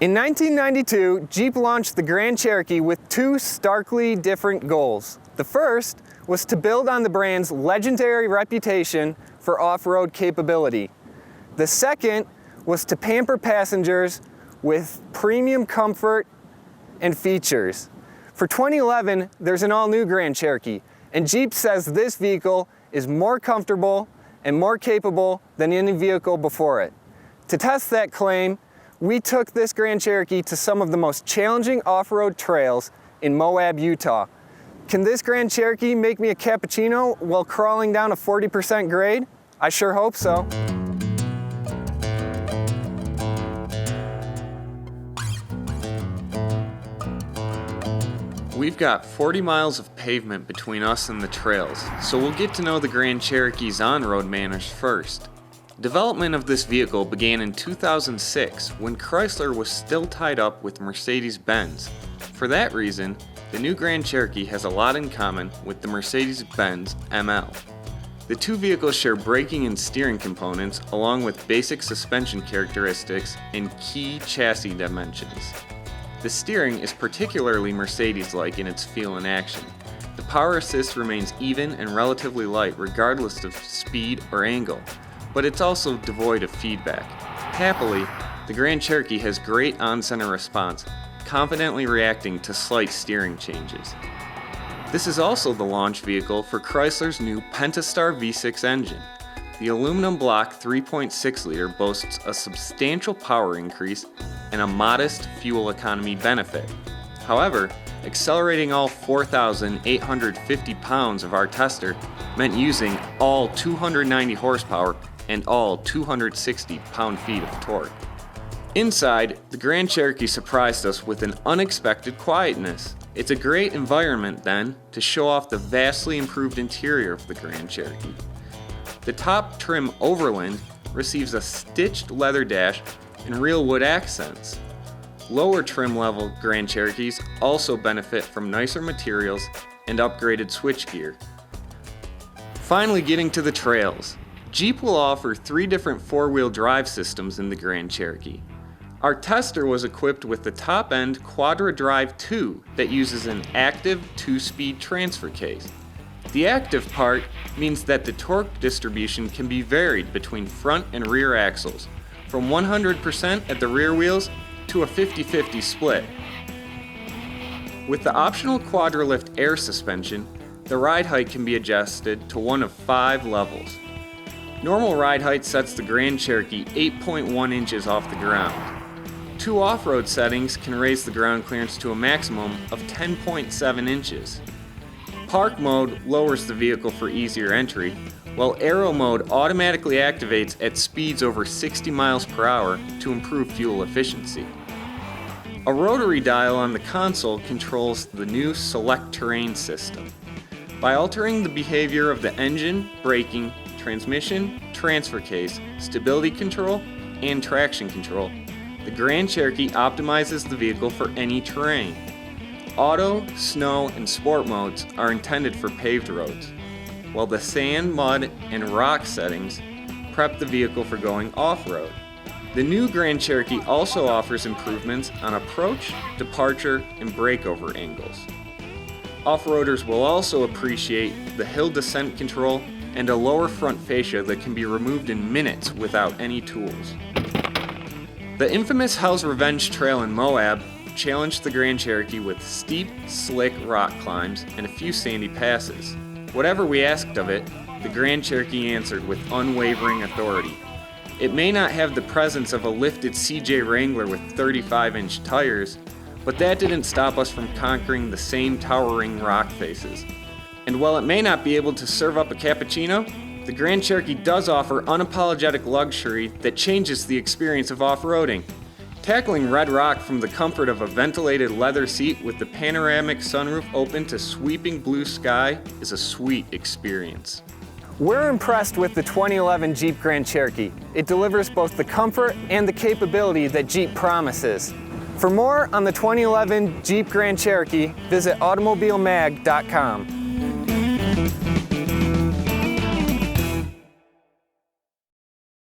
In 1992, Jeep launched the Grand Cherokee with two starkly different goals. The first was to build on the brand's legendary reputation for off-road capability. The second was to pamper passengers with premium comfort and features. For 2011, there's an all-new Grand Cherokee, and Jeep says this vehicle is more comfortable and more capable than any vehicle before it. To test that claim, we took this Grand Cherokee to some of the most challenging off-road trails in Moab, Utah. Can this Grand Cherokee make me a cappuccino while crawling down a 40% grade? I sure hope so. We've got 40 miles of pavement between us and the trails, so we'll get to know the Grand Cherokee's on-road manners first. Development of this vehicle began in 2006 when Chrysler was still tied up with Mercedes-Benz. For that reason, the new Grand Cherokee has a lot in common with the Mercedes-Benz ML. The two vehicles share braking and steering components along with basic suspension characteristics and key chassis dimensions. The steering is particularly Mercedes-like in its feel and action. The power assist remains even and relatively light regardless of speed or angle, but it's also devoid of feedback. Happily, the Grand Cherokee has great on-center response, confidently reacting to slight steering changes. This is also the launch vehicle for Chrysler's new Pentastar V6 engine. The aluminum block 3.6-liter boasts a substantial power increase and a modest fuel economy benefit. However, accelerating all 4,850 pounds of our tester meant using all 290 horsepower and all 260 pound-feet of torque. Inside, the Grand Cherokee surprised us with an unexpected quietness. It's a great environment, then, to show off the vastly improved interior of the Grand Cherokee. The top trim Overland receives a stitched leather dash and real wood accents. Lower trim level Grand Cherokees also benefit from nicer materials and upgraded switchgear. Finally, getting to the trails. Jeep will offer 3 different 4-wheel drive systems in the Grand Cherokee. Our tester was equipped with the top-end Quadra Drive 2 that uses an active 2-speed transfer case. The active part means that the torque distribution can be varied between front and rear axles, from 100% at the rear wheels to a 50-50 split. With the optional Quadralift air suspension, the ride height can be adjusted to one of 5 levels. Normal ride height sets the Grand Cherokee 8.1 inches off the ground. 2 off-road settings can raise the ground clearance to a maximum of 10.7 inches. Park mode lowers the vehicle for easier entry, while Aero mode automatically activates at speeds over 60 miles per hour to improve fuel efficiency. A rotary dial on the console controls the new Select Terrain system. By altering the behavior of the engine, braking, transmission, transfer case, stability control, and traction control, the Grand Cherokee optimizes the vehicle for any terrain. Auto, snow, and sport modes are intended for paved roads, while the sand, mud, and rock settings prep the vehicle for going off-road. The new Grand Cherokee also offers improvements on approach, departure, and breakover angles. Off-roaders will also appreciate the hill descent control and a lower front fascia that can be removed in minutes without any tools. The infamous Hell's Revenge Trail in Moab challenged the Grand Cherokee with steep, slick rock climbs and a few sandy passes. Whatever we asked of it, the Grand Cherokee answered with unwavering authority. It may not have the presence of a lifted CJ Wrangler with 35-inch tires, but that didn't stop us from conquering the same towering rock faces. And while it may not be able to serve up a cappuccino, the Grand Cherokee does offer unapologetic luxury that changes the experience of off-roading. Tackling red rock from the comfort of a ventilated leather seat with the panoramic sunroof open to sweeping blue sky is a sweet experience. We're impressed with the 2011 Jeep Grand Cherokee. It delivers both the comfort and the capability that Jeep promises. For more on the 2011 Jeep Grand Cherokee, visit automobilemag.com.